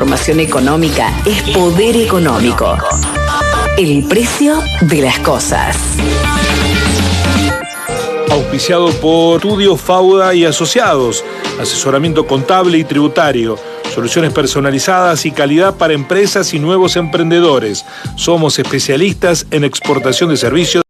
Información económica es poder económico. El precio de las cosas. Auspiciado por Estudio Fauda y Asociados, asesoramiento contable y tributario, soluciones personalizadas y calidad para empresas y nuevos emprendedores. Somos especialistas en exportación de servicios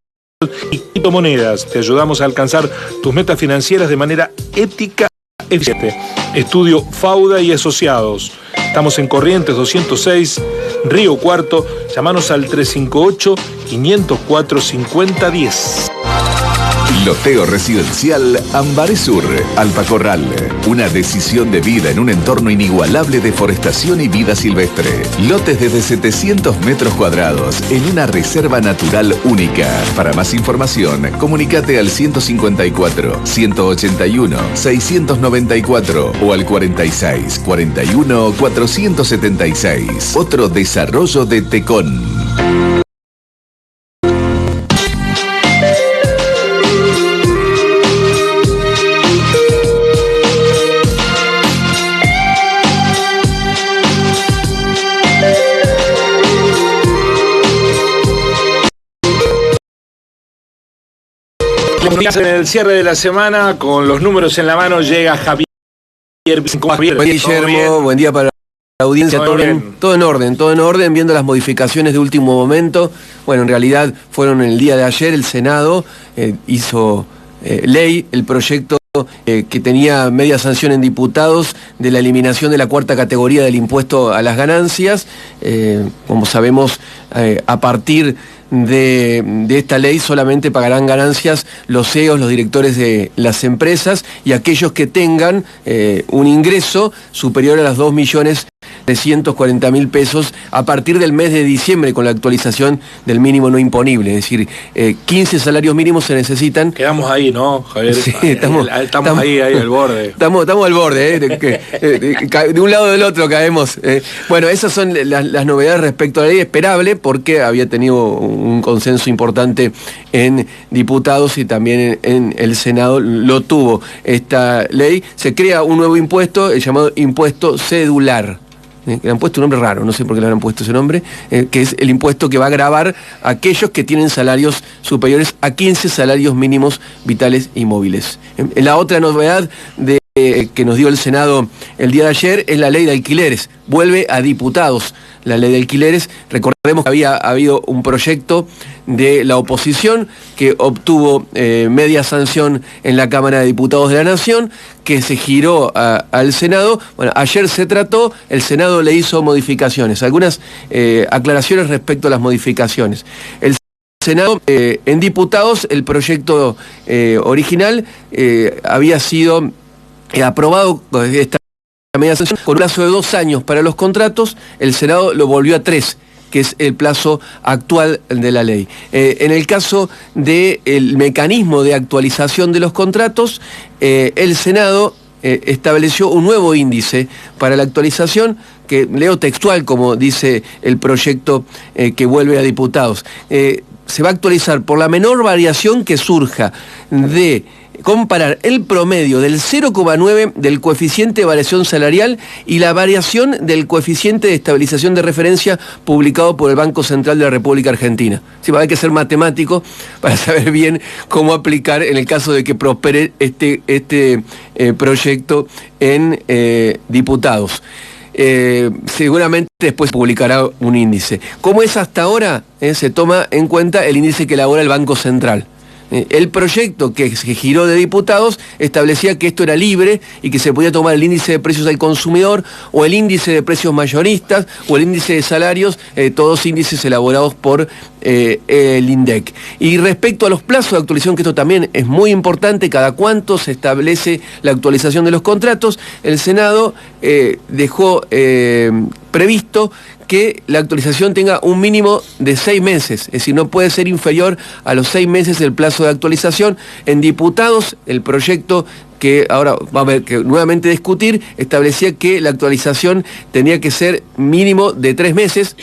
y criptomonedas. Te ayudamos a alcanzar tus metas financieras de manera ética y eficiente. Estudio Fauda y Asociados. Estamos en Corrientes 206, Río Cuarto. Llámanos al 358-504-5010. Loteo residencial Ambares Sur, Alpacorral. Una decisión de vida en un entorno inigualable de forestación y vida silvestre. Lotes desde 700 metros cuadrados en una reserva natural única. Para más información, comunícate al 154 181 694 o al 46 41 476. Otro desarrollo de Tecón. En el cierre de la semana, con los números en la mano, llega Javier. Buen día, Guillermo. Buen día para la audiencia. Todo en orden, viendo las modificaciones de último momento. Bueno, en realidad fueron el día de ayer. El Senado hizo ley el proyecto que tenía media sanción en diputados de la eliminación de la cuarta categoría del impuesto a las ganancias. Como sabemos, a partir de esta ley solamente pagarán ganancias los CEOs, los directores de las empresas y aquellos que tengan un ingreso superior a las 2.340.000 pesos a partir del mes de diciembre, con la actualización del mínimo no imponible. Es decir, 15 salarios mínimos se necesitan. Quedamos ahí, ¿no, Javier? Sí, estamos ahí al borde. Estamos al borde, de un lado o del otro caemos. Bueno, esas son las novedades respecto a la ley, esperable porque había tenido un consenso importante en diputados y también en el Senado lo tuvo. Esta ley se crea un nuevo impuesto, el llamado impuesto cedular. Le han puesto un nombre raro, no sé por qué le han puesto ese nombre, que es el impuesto que va a gravar a aquellos que tienen salarios superiores a 15 salarios mínimos vitales y móviles. La otra novedad que nos dio el Senado el día de ayer es la ley de alquileres. Vuelve a diputados la ley de alquileres. Recordemos que había habido un proyecto de la oposición que obtuvo media sanción en la Cámara de Diputados de la Nación, que se giró al Senado. Bueno, ayer se trató, el Senado le hizo modificaciones, algunas aclaraciones respecto a las modificaciones. El Senado, en diputados, el proyecto original había sido aprobado esta media sanción con un plazo de 2 años para los contratos. El Senado lo volvió a 3, que es el plazo actual de la ley. En el caso del mecanismo de actualización de los contratos, el Senado estableció un nuevo índice para la actualización, que leo textual como dice el proyecto que vuelve a diputados. Se va a actualizar por la menor variación que surja de comparar el promedio del 0,9 del coeficiente de variación salarial y la variación del coeficiente de estabilización de referencia publicado por el Banco Central de la República Argentina. Sí, va a haber que ser matemático para saber bien cómo aplicar en el caso de que prospere este proyecto en diputados. Seguramente después publicará un índice. Como es hasta ahora, se toma en cuenta el índice que elabora el Banco Central. El proyecto que se giró de diputados establecía que esto era libre y que se podía tomar el índice de precios al consumidor o el índice de precios mayoristas o el índice de salarios, todos índices elaborados por el INDEC. Y respecto a los plazos de actualización, que esto también es muy importante, cada cuánto se establece la actualización de los contratos, el Senado dejó previsto que la actualización tenga un mínimo de 6 meses, es decir, no puede ser inferior a los 6 meses el plazo de actualización. En diputados, el proyecto que ahora vamos a ver que nuevamente discutir, establecía que la actualización tenía que ser mínimo de 3 meses.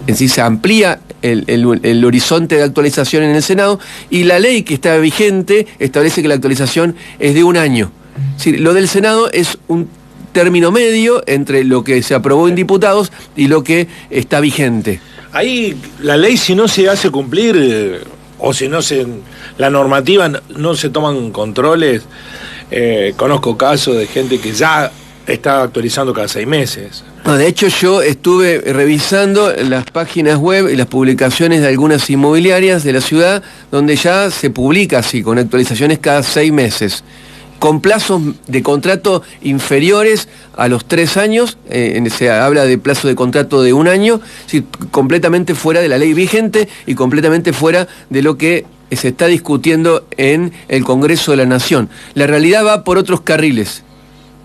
En sí se amplía el horizonte de actualización en el Senado, y la ley que está vigente establece que la actualización es de 1 año. Es decir, lo del Senado es un término medio entre lo que se aprobó en diputados y lo que está vigente. Ahí la ley, si no se hace cumplir, o si no la normativa no se toman controles, conozco casos de gente que ya está actualizando cada 6 meses. No, de hecho, yo estuve revisando las páginas web y las publicaciones de algunas inmobiliarias de la ciudad, donde ya se publica así, con actualizaciones cada 6 meses, con plazos de contrato inferiores a los 3 años, se habla de plazo de contrato de 1 año, sí, completamente fuera de la ley vigente y completamente fuera de lo que se está discutiendo en el Congreso de la Nación. La realidad va por otros carriles,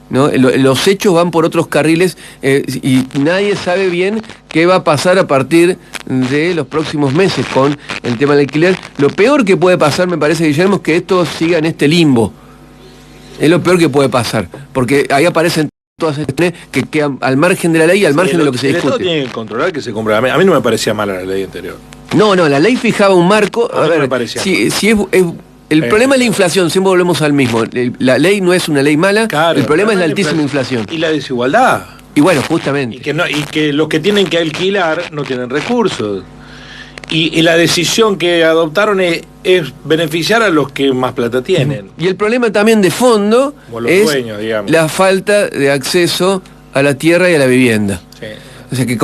¿no? Los hechos van por otros carriles y nadie sabe bien qué va a pasar a partir de los próximos meses con el tema del alquiler. Lo peor que puede pasar, me parece, Guillermo, es que esto siga en este limbo. Es lo peor que puede pasar, porque ahí aparecen todas estas que quedan al margen de la ley y al margen de lo que se discute. El Estado tiene que controlar que se compra. A mí no me parecía mala la ley anterior. No, la ley fijaba un marco. A ver, me parecía el problema es la inflación, siempre volvemos al mismo. La ley no es una ley mala, claro, el problema es la altísima inflación. Y la desigualdad. Y bueno, justamente. Y que los que tienen que alquilar no tienen recursos. Y la decisión que adoptaron es beneficiar a los que más plata tienen. Y el problema también de fondo es dueños, la falta de acceso a la tierra y a la vivienda. Sí. O sea que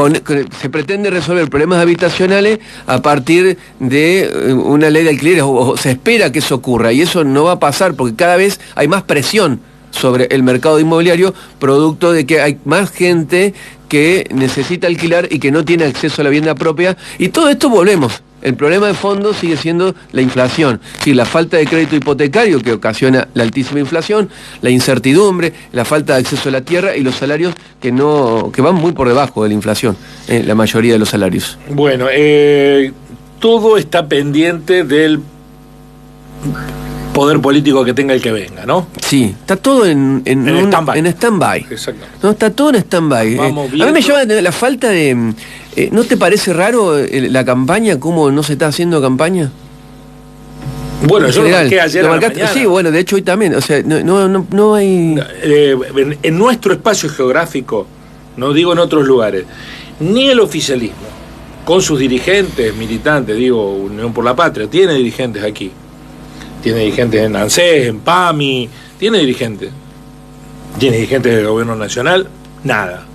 se pretende resolver problemas habitacionales a partir de una ley de alquileres, o se espera que eso ocurra, y eso no va a pasar porque cada vez hay más presión sobre el mercado inmobiliario, producto de que hay más gente que necesita alquilar y que no tiene acceso a la vivienda propia, y todo esto volvemos. El problema de fondo sigue siendo la inflación, sí, la falta de crédito hipotecario que ocasiona la altísima inflación, la incertidumbre, la falta de acceso a la tierra y los salarios que van muy por debajo de la inflación, la mayoría de los salarios. Bueno, todo está pendiente del poder político que tenga el que venga, ¿no? Sí, está todo en stand-by. Exacto. No, está todo en stand-by. A mí me llama la falta de... ¿no te parece raro la campaña, cómo no se está haciendo campaña? Bueno, yo lo marqué ayer a la mañana. Sí, bueno, de hecho hoy también, o sea, no hay... En nuestro espacio geográfico, no digo en otros lugares, ni el oficialismo, con sus dirigentes, militantes, digo, Unión por la Patria, tiene dirigentes aquí. Tiene dirigentes en ANSES, en PAMI, tiene dirigentes del gobierno nacional, nada.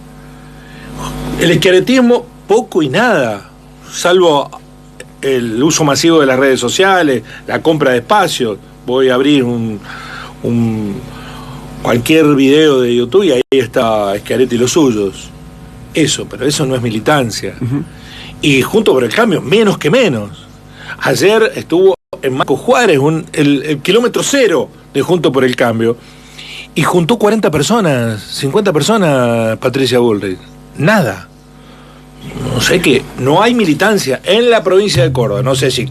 El schiarettismo, poco y nada, salvo el uso masivo de las redes sociales, la compra de espacios. Voy a abrir cualquier video de YouTube y ahí está Schiaretti y los suyos. Pero eso no es militancia. Uh-huh. Y Juntos por el Cambio, menos que menos. Ayer estuvo en Marco Juárez, el kilómetro cero de Juntos por el Cambio, y juntó 40 personas, 50 personas, Patricia Bullrich. Nada. No sé qué, no hay militancia en la provincia de Córdoba. No sé si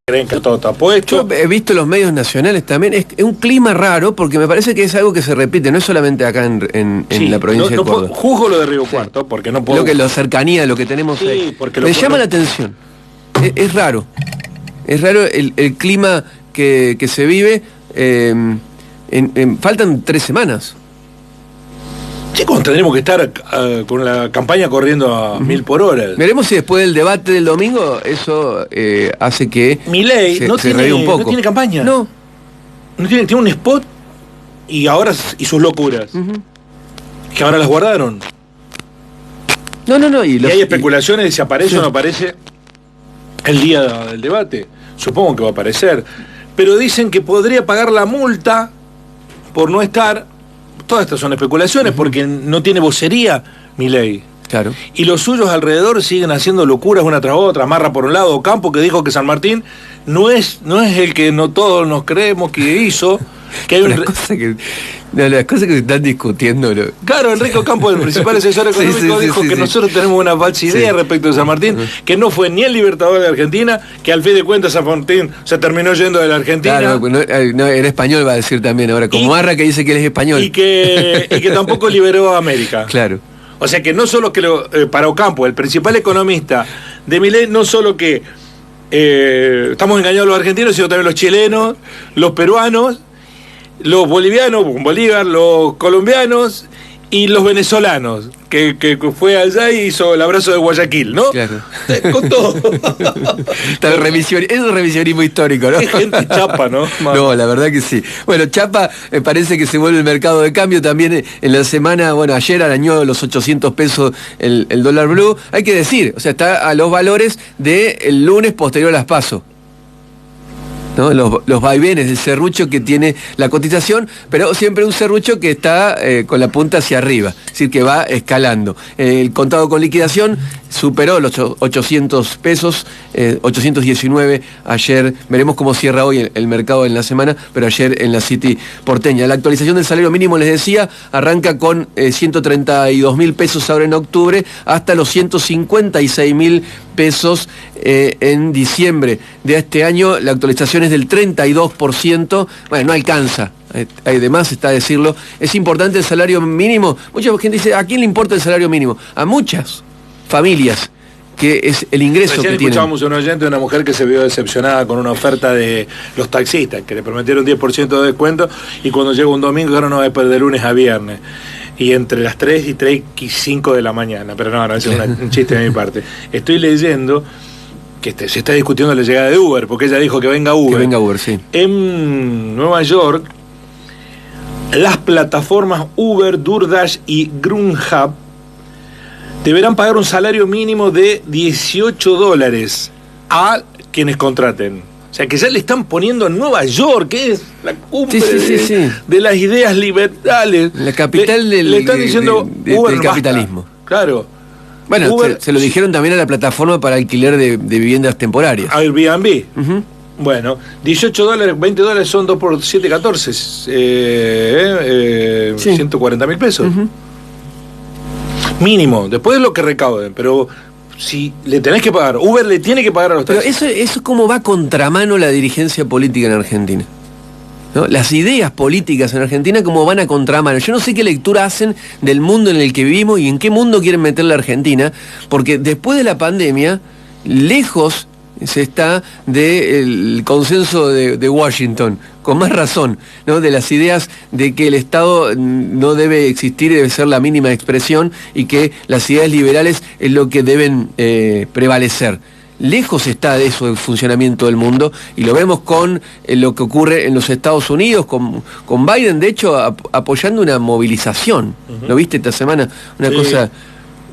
creen que todo está puesto. Yo he visto los medios nacionales también, es un clima raro, porque me parece que es algo que se repite, no es solamente acá en la provincia de Córdoba. Juzgo lo de Río Cuarto, porque no puedo... La cercanía, lo que tenemos ahí. Me llama la atención. Es raro. Es raro el clima que se vive. Faltan 3 semanas. Chicos, tendremos que estar con la campaña corriendo a 1000 por hora. Veremos si después del debate del domingo eso hace que Milei no tiene campaña. No tiene un spot y sus locuras. Que ahora las guardaron. No. Y hay especulaciones de si aparece o no aparece el día del debate. Supongo que va a aparecer. Pero dicen que podría pagar la multa por no estar. Todas estas son especulaciones porque no tiene vocería Milei. Claro. Y los suyos alrededor siguen haciendo locuras una tras otra. Amarra por un lado Campo, que dijo que San Martín no es el que no todos nos creemos que hizo. Que hay las cosas que se están discutiendo. Claro, Enrique Campo, el principal asesor económico, dijo que nosotros tenemos una falsa idea respecto de San Martín, que no fue ni el libertador de Argentina, que al fin de cuentas San Martín se terminó yendo de la Argentina. Claro, era español, va a decir también ahora, como Arra que dice que él es español. Y que tampoco liberó a América. Claro. O sea que no solo que para Ocampo, el principal economista de Milei, no solo que estamos engañados los argentinos, sino también los chilenos, los peruanos, los bolivianos, Bolívar, los colombianos Y los venezolanos, que fue allá y hizo el abrazo de Guayaquil, ¿no? Claro. Con todo. Es un revisionismo histórico, ¿no? Qué gente chapa, ¿no? No, la verdad que sí. Bueno, Chapa parece que se vuelve el mercado de cambio también en la semana. Bueno, ayer arañó los 800 pesos el dólar blue. Hay que decir, o sea, está a los valores del lunes posterior a las PASO, ¿no? Los vaivenes del serrucho que tiene la cotización, pero siempre un serrucho que está con la punta hacia arriba, es decir, que va escalando. El contado con liquidación superó los 800 pesos, 819 ayer. Veremos cómo cierra hoy el mercado en la semana, pero ayer en la City porteña. La actualización del salario mínimo, les decía, arranca con 132.000 pesos ahora en octubre, hasta los 156.000 pesos en diciembre de este año. La actualización es del 32%, bueno, no alcanza. Además está a decirlo, es importante el salario mínimo. Mucha gente dice, ¿a quién le importa el salario mínimo? A muchas familias, que es el ingreso Recién que tienen. escuchábamos un oyente de una mujer que se vio decepcionada con una oferta de los taxistas, que le prometieron 10% de descuento, y cuando llega un domingo, claro, no va a después de lunes a viernes. Y entre las 3 y 3 y 5 de la mañana. Pero no, ese es un chiste de mi parte. Estoy leyendo que se está discutiendo la llegada de Uber, porque ella dijo que venga Uber. Que venga Uber, sí. En Nueva York, las plataformas Uber, DoorDash y Grubhub deberán pagar un salario mínimo de $18 a quienes contraten. O sea, que ya le están poniendo en Nueva York, que es la cumbre de las ideas liberales. La capital le están diciendo Uber, del capitalismo. basta. Claro. Bueno, Uber, se lo dijeron también a la plataforma para alquiler de viviendas temporarias. Airbnb. Uh-huh. Bueno, $18, $20 son 2 por 7, 14. Sí. 140.000 pesos. Uh-huh. Mínimo, después de lo que recauden, pero si le tenés que pagar, Uber le tiene que pagar a los Pero taxistas. eso como va contramano la dirigencia política en Argentina, ¿no? Las ideas políticas en Argentina como van a contramano. Yo no sé qué lectura hacen del mundo en el que vivimos y en qué mundo quieren meter la Argentina, porque después de la pandemia, lejos se está del consenso de Washington, con más razón, ¿no? De las ideas de que el Estado no debe existir y debe ser la mínima expresión, y que las ideas liberales es lo que deben prevalecer. Lejos está de eso el funcionamiento del mundo, y lo vemos con lo que ocurre en los Estados Unidos, con Biden, de hecho, apoyando una movilización. Uh-huh. ¿Lo viste esta semana? Una cosa...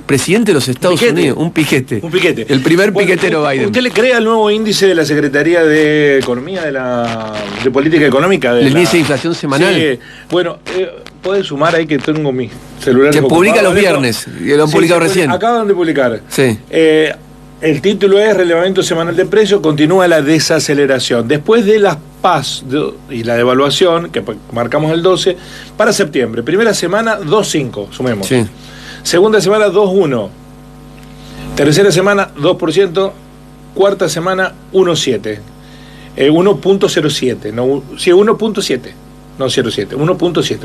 Presidente de los Estados Unidos, un piquete. Un piquete. El primer piquetero Biden. ¿Usted le cree al nuevo índice de la Secretaría de Economía, de Política Económica? ¿El índice de inflación semanal? Sí. Bueno, puede sumar ahí que tengo mi celular. Se publica los viernes, lo han publicado recién. Acaban de publicar. Sí. El título es Relevamiento Semanal de Precios, continúa la desaceleración. Después de las PAS y la devaluación, que marcamos el 12, para septiembre. Primera semana, 2,5, sumemos. Sí. Segunda semana, 2,1. Tercera semana, 2%. Cuarta semana, 1,7. 1.07. No, sí, 1.7. No, 0,7. 1.7,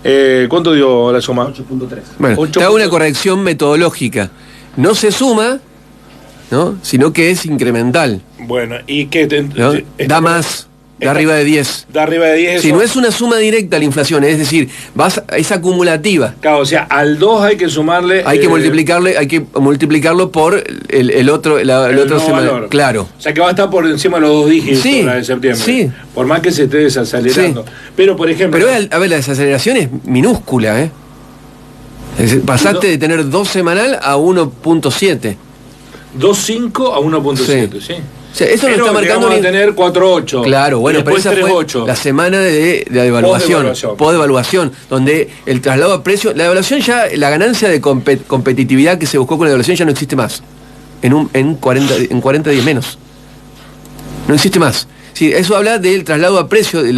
1,70. ¿Cuánto dio la suma? 8.3. Bueno, te hago una corrección metodológica. No se suma, ¿no? Sino que es incremental. Bueno, ¿y qué? ¿No? Da más. Da arriba de 10. Da arriba de 10. Si no es una suma directa la inflación, es decir, es acumulativa. Claro, o sea, al 2 hay que sumarle. Hay que multiplicarlo por el otro semana. Claro. O sea que va a estar por encima de los 2 dígitos, sí, la de septiembre. Sí. Por más que se esté desacelerando. Sí. Pero, por ejemplo. Pero a ver, la desaceleración es minúscula, ¿eh? Es decir, pasaste de tener 2 semanal a 1.7. 2.5 a 1.7, sí. O sea, eso lo está marcando. Vamos a tener 4.8. Claro, bueno, pero esa 3.8. fue la semana de devaluación, post-devaluación, donde el traslado a precio, la devaluación ya, la ganancia de competitividad que se buscó con la devaluación ya no existe más. En 40 días menos. No existe más. Sí, eso habla del traslado a precio, de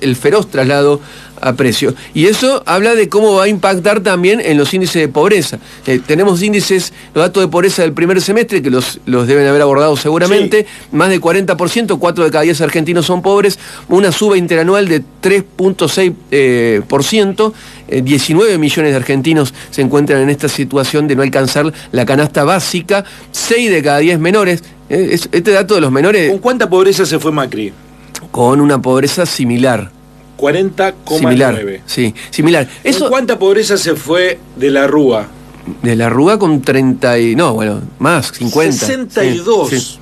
el feroz traslado a precio. Y eso habla de cómo va a impactar también en los índices de pobreza. Tenemos índices, los datos de pobreza del primer semestre, que los deben haber abordado seguramente. Sí. Más de 40%, 4 de cada 10 argentinos son pobres, una suba interanual de 3.6%. 19 millones de argentinos se encuentran en esta situación de no alcanzar la canasta básica, 6 de cada 10 menores. Este dato de los menores... ¿Con cuánta pobreza se fue Macri? Con una pobreza similar. 40,9. Similar, sí, similar. ¿Con cuánta pobreza se fue de la Rúa? De la Rúa con 30 y... No, bueno, más, 50. 62. Sí, sí.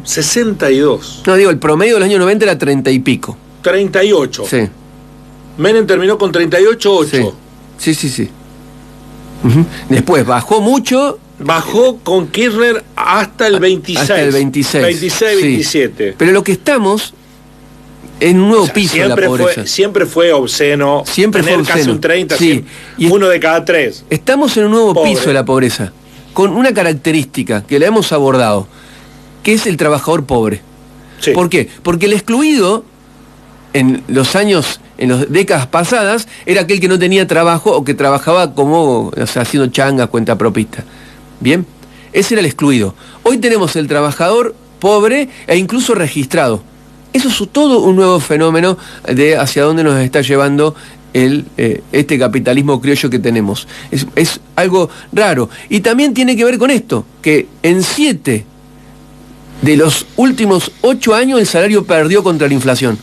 62. No, digo, el promedio del año 90 era 30 y pico. 38. Sí. Menem terminó con 38,8. Sí. Sí. Después bajó mucho. Bajó con Kirchner hasta el 26. Hasta el 26. 26, sí. 27. Pero lo que estamos en un nuevo piso de la pobreza. Siempre fue obsceno. Siempre fue obsceno. Casi un 30, sí. Uno de cada 3. Estamos en un nuevo piso de la pobreza, con una característica que la hemos abordado, que es el trabajador pobre. Sí. ¿Por qué? Porque el excluido, en las décadas pasadas, era aquel que no tenía trabajo o que trabajaba como, haciendo changas, cuentapropista. ¿Bien? Ese era el excluido. Hoy tenemos el trabajador pobre e incluso registrado. Eso es todo un nuevo fenómeno de hacia dónde nos está llevando este capitalismo criollo que tenemos. Es algo raro. Y también tiene que ver con esto, que en 7 de los últimos 8 años el salario perdió contra la inflación.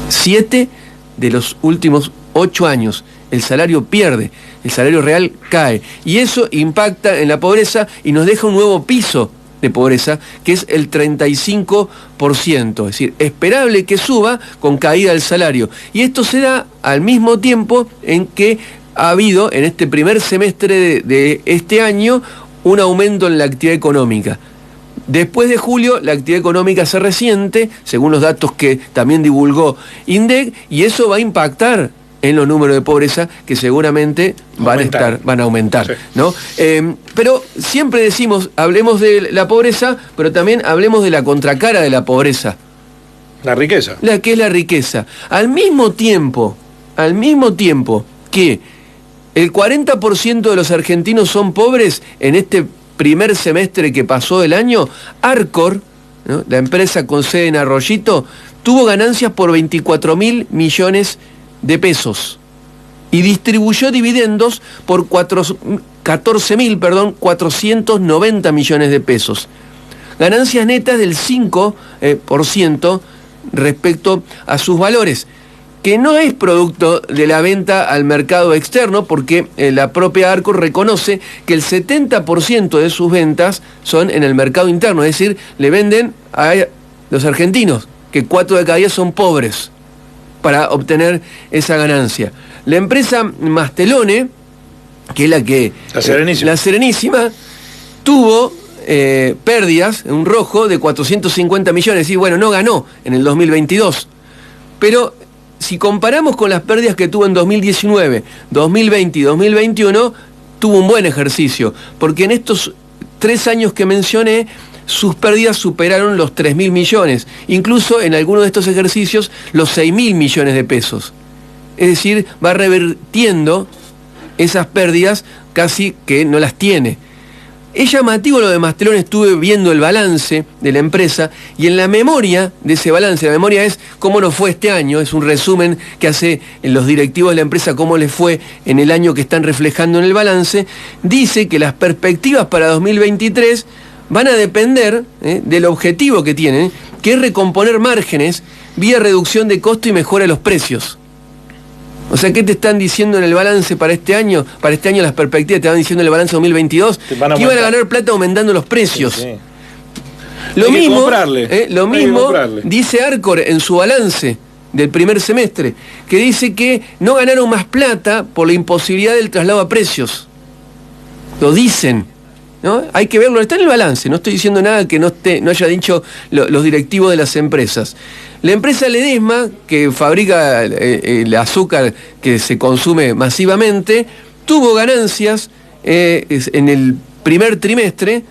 7 de los últimos 8 años el salario pierde, el salario real cae. Y eso impacta en la pobreza y nos deja un nuevo piso de pobreza, que es el 35%. Es decir, esperable que suba con caída del salario. Y esto se da al mismo tiempo en que ha habido, en este primer semestre de este año, un aumento en la actividad económica. Después de julio, la actividad económica se resiente, según los datos que también divulgó INDEC, y eso va a impactar en los números de pobreza que seguramente van a aumentar, sí. ¿No? Pero siempre decimos, hablemos de la pobreza, pero también hablemos de la contracara de la pobreza. La riqueza. La que es la riqueza. Al mismo tiempo que el 40% de los argentinos son pobres en este primer semestre que pasó del año, Arcor, ¿no?, la empresa con sede en Arroyito, tuvo ganancias por 24.000 millones de pesos y distribuyó dividendos por 490 millones de pesos. Ganancias netas del 5% respecto a sus valores, que no es producto de la venta al mercado externo, porque la propia Arcor reconoce que el 70% de sus ventas son en el mercado interno, es decir, le venden a los argentinos, que 4 de cada 10 son pobres, para obtener esa ganancia. La empresa Mastelone, que es la Serenísima, tuvo pérdidas, un rojo de 450 millones, y bueno, no ganó en el 2022, pero si comparamos con las pérdidas que tuvo en 2019, 2020 y 2021, tuvo un buen ejercicio, porque en estos 3 años que mencioné, sus pérdidas superaron los 3.000 millones, incluso en algunos de estos ejercicios los 6.000 millones de pesos. Es decir, va revertiendo esas pérdidas casi que no las tiene. Es llamativo lo de Mastelone, estuve viendo el balance de la empresa y en la memoria de ese balance, la memoria es cómo nos fue este año, es un resumen que hace los directivos de la empresa, cómo les fue en el año que están reflejando en el balance, dice que las perspectivas para 2023 van a depender del objetivo que tienen, que es recomponer márgenes vía reducción de costo y mejora de los precios. O sea, ¿qué te están diciendo en el balance para este año? Para este año las perspectivas te van diciendo en el balance 2022 que iban a ganar plata aumentando los precios. Sí, sí. Lo mismo dice Arcor en su balance del primer semestre, que dice que no ganaron más plata por la imposibilidad del traslado a precios. Lo dicen, ¿no? Hay que verlo, está en el balance, no estoy diciendo nada que no haya dicho los directivos de las empresas. La empresa Ledesma, que fabrica el azúcar que se consume masivamente, tuvo ganancias en el primer trimestre,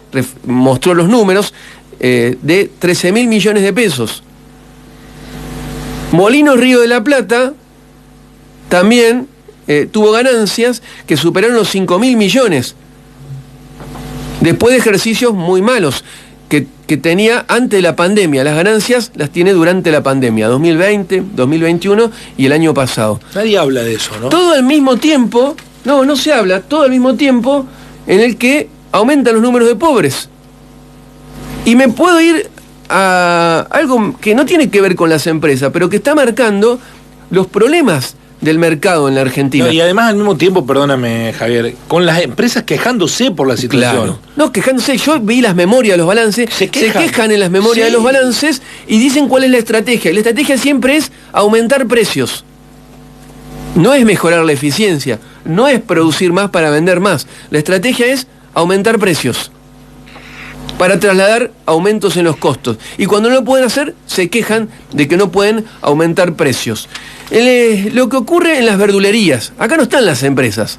mostró los números, de 13.000 millones de pesos. Molinos Río de la Plata también tuvo ganancias que superaron los 5.000 millones, después de ejercicios muy malos que tenía antes de la pandemia. Las ganancias las tiene durante la pandemia, 2020, 2021 y el año pasado. Nadie habla de eso, ¿no? Todo al mismo tiempo, no se habla, todo al mismo tiempo en el que aumentan los números de pobres. Y me puedo ir a algo que no tiene que ver con las empresas, pero que está marcando los problemas del mercado en la Argentina. No, y además al mismo tiempo, perdóname Javier, con las empresas quejándose por la situación. Claro. No, quejándose. Yo vi las memorias de los balances, se quejan en las memorias de los balances y dicen cuál es la estrategia. Y la estrategia siempre es aumentar precios. No es mejorar la eficiencia, no es producir más para vender más. La estrategia es aumentar precios para trasladar aumentos en los costos. Y cuando no lo pueden hacer, se quejan de que no pueden aumentar precios. Lo que ocurre en las verdulerías, acá no están las empresas,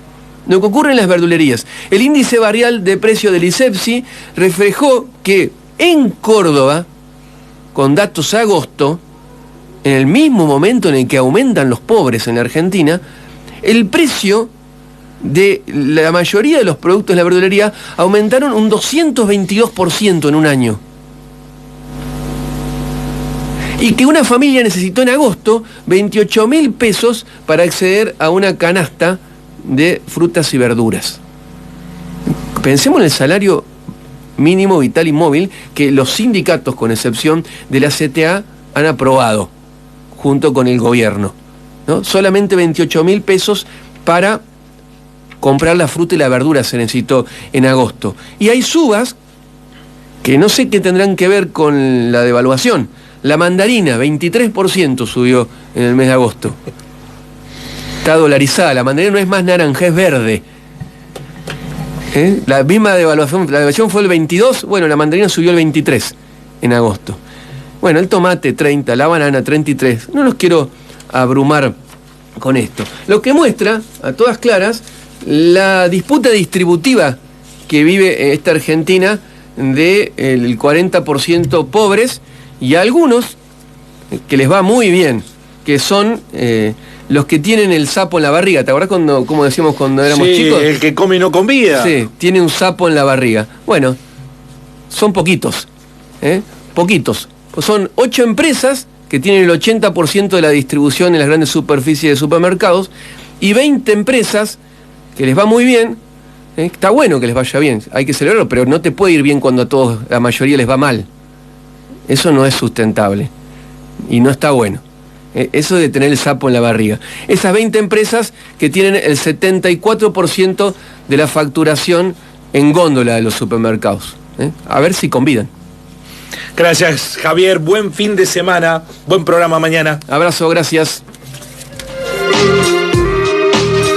lo que ocurre en las verdulerías. El índice varial de precio del ISEPSI reflejó que en Córdoba, con datos a agosto, en el mismo momento en el que aumentan los pobres en la Argentina, el precio de la mayoría de los productos de la verdulería aumentaron un 222% en un año. Y que una familia necesitó en agosto 28.000 pesos para acceder a una canasta de frutas y verduras. Pensemos en el salario mínimo vital y móvil que los sindicatos, con excepción de la CTA, han aprobado junto con el gobierno, ¿no? Solamente 28.000 pesos para comprar la fruta y la verdura se necesitó en agosto. Y hay subas que no sé qué tendrán que ver con la devaluación. La mandarina, 23% subió en el mes de agosto. Está dolarizada, la mandarina no es más naranja, es verde. La misma devaluación, la devaluación fue el 22, bueno, la mandarina subió el 23 en agosto. Bueno, el tomate 30, la banana 33. No los quiero abrumar con esto. Lo que muestra, a todas claras, la disputa distributiva que vive esta Argentina del 40% pobres y a algunos que les va muy bien, que son los que tienen el sapo en la barriga. ¿Te acordás como decíamos cuando éramos chicos? El que come y no convida. Sí, tiene un sapo en la barriga. Bueno, son poquitos, poquitos. Son 8 empresas que tienen el 80% de la distribución en las grandes superficies de supermercados y 20 empresas que les va muy bien. Está bueno que les vaya bien, hay que celebrarlo, pero no te puede ir bien cuando a todos, la mayoría les va mal. Eso no es sustentable y no está bueno. Eso de tener el sapo en la barriga. Esas 20 empresas que tienen el 74% de la facturación en góndola de los supermercados. A ver si convidan. Gracias, Javier. Buen fin de semana. Buen programa mañana. Abrazo, gracias.